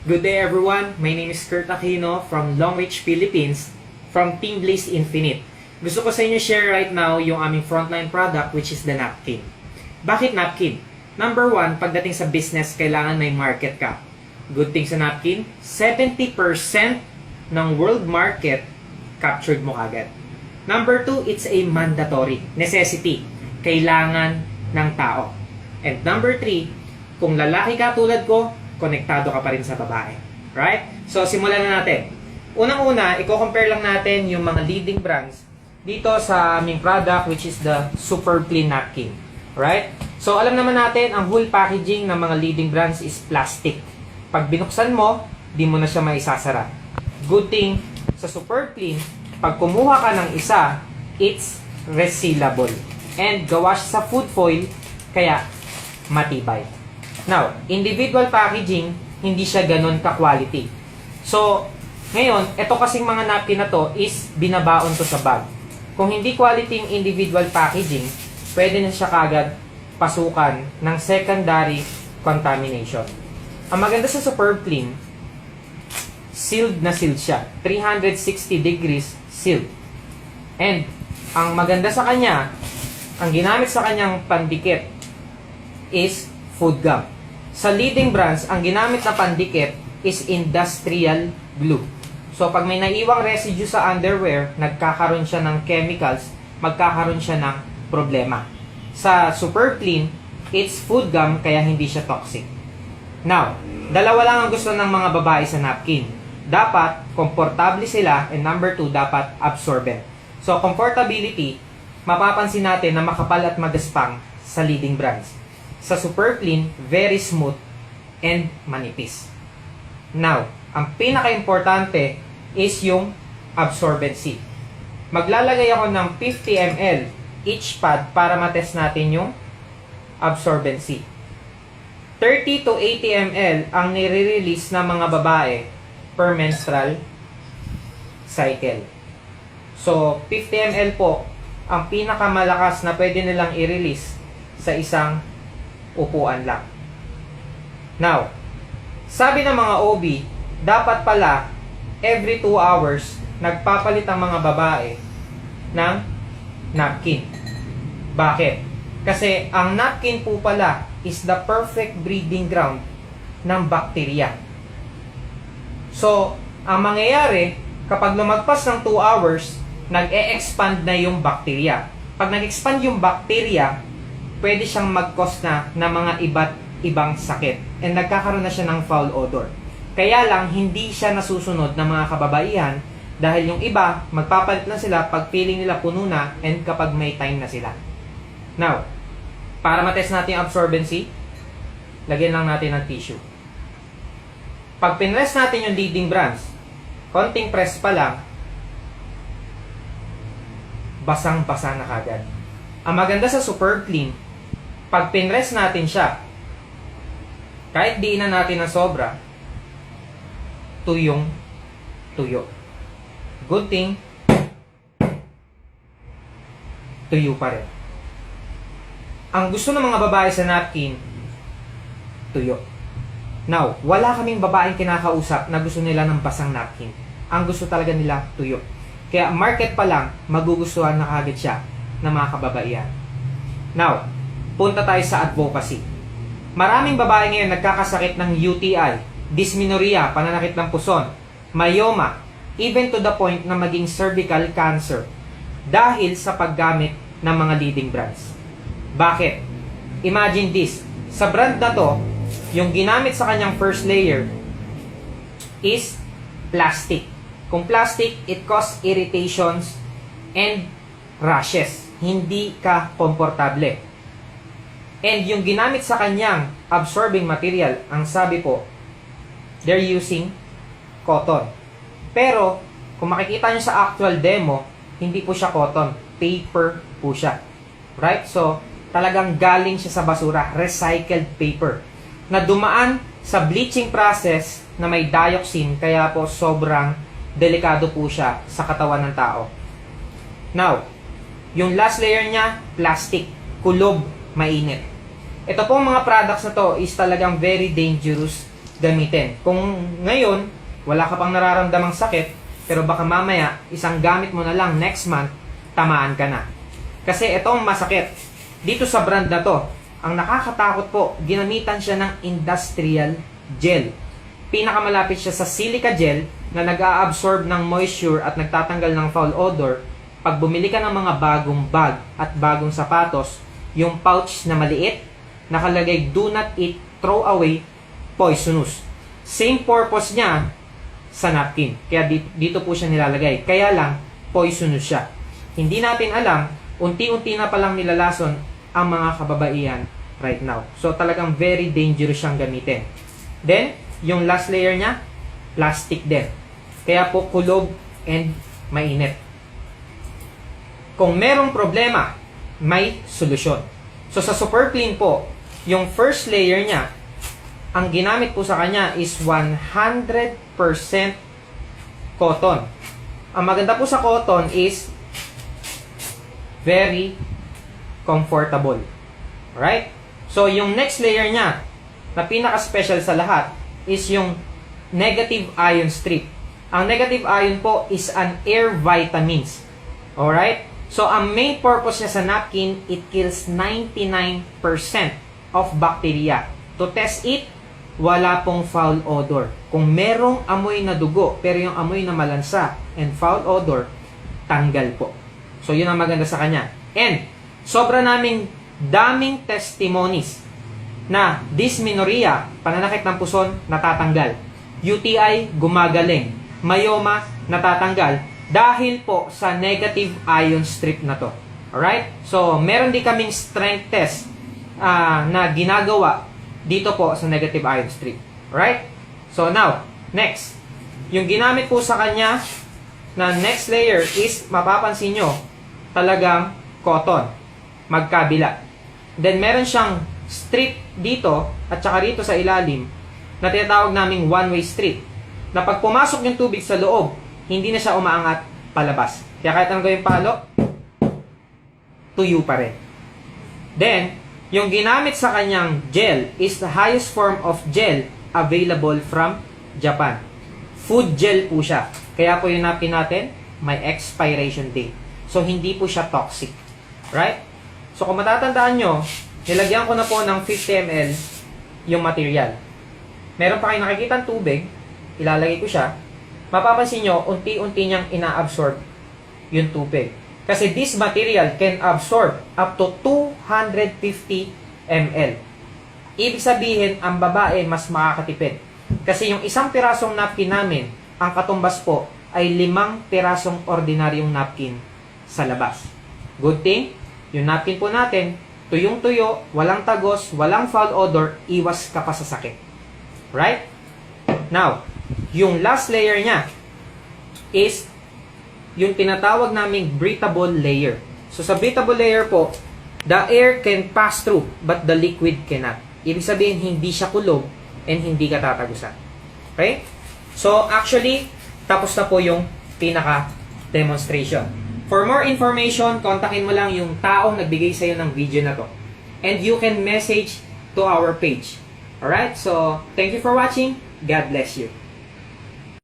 Good day everyone, my name is Kurt Aquino from Long Reach, Philippines, from Team Blaze Infinite. Gusto ko sa inyo share right now yung aming frontline product which is the napkin. Bakit napkin? Number one, pagdating sa business, kailangan may market ka. Good thing sa napkin, 70% ng world market captured mo kagad. Number two, it's a mandatory necessity. Kailangan ng tao. And number three, kung lalaki ka tulad ko, konektado ka pa rin sa babae. Right? So, simulan na natin. Unang-una, i-compare lang natin yung mga leading brands dito sa aming product which is the Super Clean Napkin. Right? So, alam naman natin, ang whole packaging ng mga leading brands is plastic. Pag binuksan mo, di mo na siya maisasara. Good thing, sa Super Clean, pag kumuha ka ng isa, it's resealable. And gawa siya sa food foil, kaya matibay. Now, individual packaging, hindi siya ganun ka-quality. So, ngayon, ito kasing mga napkin na to is binabaon to sa bag. Kung hindi quality yung individual packaging, pwede na siya kagad pasukan ng secondary contamination. Ang maganda sa Superb Clean, sealed na sealed siya. 360 degrees sealed. And, ang maganda sa kanya, ang ginamit sa kanyang pandikit is food gum. Sa leading brands, ang ginamit na pandikit is industrial glue. So, pag may naiwang residue sa underwear, nagkakaroon siya ng chemicals, magkakaroon siya ng problema. Sa Super Clean, it's food gum, kaya hindi siya toxic. Now, dalawa lang ang gusto ng mga babae sa napkin. Dapat, komportable sila, and number two, dapat absorbent. So, comfortability, mapapansin natin na makapal at magaspang sa leading brands. Sa Super Clean, very smooth and manipis. Now, ang pinaka-importante is yung absorbency. Maglalagay ako ng 50 ml each pad para matest natin yung absorbency. 30 to 80 ml ang nire-release ng mga babae per menstrual cycle. So, 50 ml po ang pinakamalakas na pwede nilang i-release sa isang upuan lang. Now, sabi ng mga OB, dapat pala every 2 hours nagpapalit ang mga babae ng napkin. Bakit? Kasi ang napkin po pala is the perfect breeding ground ng bakterya. So, ang mangyayari, kapag lumagpas ng 2 hours, nag-e-expand na yung bakterya. Pag nag-expand yung bakterya, pwede siyang mag-cause na ng mga iba't ibang sakit. And nagkakaroon na siya ng foul odor. Kaya lang, hindi siya nasusunod ng mga kababaihan dahil yung iba, magpapalit lang sila pag feeling nila puno na and kapag may time na sila. Now, para matest natin yung absorbency, lagyan lang natin ng tissue. Pag pinrest natin yung leading brands, konting press pa lang, basang-basa na kagad. Ang maganda sa Super Clean, pag pinrest natin siya, kahit diin na natin ng sobra, tuyong tuyo. Good thing, tuyo pa rin. Ang gusto ng mga babae sa napkin, tuyo. Now, wala kaming babaeng kinakausap na gusto nila ng basang napkin. Ang gusto talaga nila, tuyo. Kaya market pa lang, magugustuhan na kagad siya ng mga kababaihan. Now, punta tayo sa advocacy. Maraming babae ngayon nagkakasakit ng UTI, dysmenorrhea, pananakit ng puson, myoma, even to the point na maging cervical cancer dahil sa paggamit ng mga leading brands. Bakit? Imagine this. Sa brand na to, yung ginamit sa kanyang first layer is plastic. Kung plastic, it causes irritations and rashes. Hindi ka komportable. And yung ginamit sa kanyang absorbing material, ang sabi po, they're using cotton. Pero, kung makikita nyo sa actual demo, hindi po siya cotton. Paper po siya. Right? So, talagang galing siya sa basura. Recycled paper. Na dumaan sa bleaching process na may dioxin, kaya po sobrang delikado po siya sa katawan ng tao. Now, yung last layer niya, plastic. Kulob, mainit. Ito pong mga products na to is talagang very dangerous gamitin. Kung ngayon, wala ka pang nararamdamang sakit, pero baka mamaya, isang gamit mo na lang next month, tamaan ka na. Kasi itong masakit, dito sa brand na to, ang nakakatakot po, ginamitan siya ng industrial gel. Pinakamalapit siya sa silica gel na nag-a-absorb ng moisture at nagtatanggal ng foul odor. Pag bumili ka ng mga bagong bag at bagong sapatos, yung pouch na maliit, nakalagay do not eat, throw away, poisonous. Same purpose niya sa napkin. Kaya dito po siya nilalagay. Kaya lang, poisonous siya. Hindi natin alam, unti-unti na palang nilalason ang mga kababaihan right now. So talagang very dangerous siyang gamitin. Then, yung last layer niya, plastic din. Kaya po kulob and mainit. Kung merong problema, may solusyon. So sa Super Clean po, yung first layer niya, ang ginamit po sa kanya is 100% cotton. Ang maganda po sa cotton is very comfortable. Alright? So yung next layer niya, na pinaka-special sa lahat, is yung negative ion strip. Ang negative ion po is an air vitamins. Alright? So ang main purpose niya sa napkin, it kills 99% of bacteria. To test it, wala pong foul odor. Kung merong amoy na dugo, pero yung amoy na malansa and foul odor, tanggal po. So yun ang maganda sa kanya. And sobra naming daming testimonies na dysmenorrhea, pananakit ng puson, natatanggal. UTI, gumagaling. Myoma, natatanggal. Dahil po sa negative ion strip na to. Alright? So, meron din kaming strength test na ginagawa dito po sa negative ion strip. Alright? So, now, next. Yung ginamit po sa kanya na next layer is, mapapansin nyo, talagang cotton. Magkabila. Then, meron siyang strip dito at saka rito sa ilalim na tinatawag naming one-way strip. Na pag pumasok yung tubig sa loob, hindi na siya umaangat palabas. Kaya kahit anong gawin palo, tuyo pa rin. Then, yung ginamit sa kanyang gel is the highest form of gel available from Japan. Food gel po siya. Kaya po yung napkin natin, may expiration date. So, hindi po siya toxic. Right? So, kung matatandaan nyo, nilagyan ko na po ng 50 ml yung material. Meron pa kayo nakikita tubig, ilalagay ko siya. Mapapansin nyo, unti-unti niyang ina-absorb yung tubig. Kasi this material can absorb up to 250 ml. Ibig sabihin, ang babae mas makakatipid. Kasi yung isang pirasong napkin namin, ang katumbas po ay 5 pirasong ordinaryong napkin sa labas. Good thing, yung napkin po natin, tuyong-tuyo, walang tagos, walang foul odor, iwas ka pa sa sakit. Right? Now, yung last layer niya is yung tinatawag naming breathable layer. So sa breathable layer po, the air can pass through but the liquid cannot. Ibig sabihin, hindi siya kulob and hindi ka tatagusan. Okay? So actually, tapos na po yung pinaka-demonstration. For more information, kontakin mo lang yung taong nagbigay sa'yo ng video na to. And you can message to our page. Alright? So, thank you for watching. God bless you.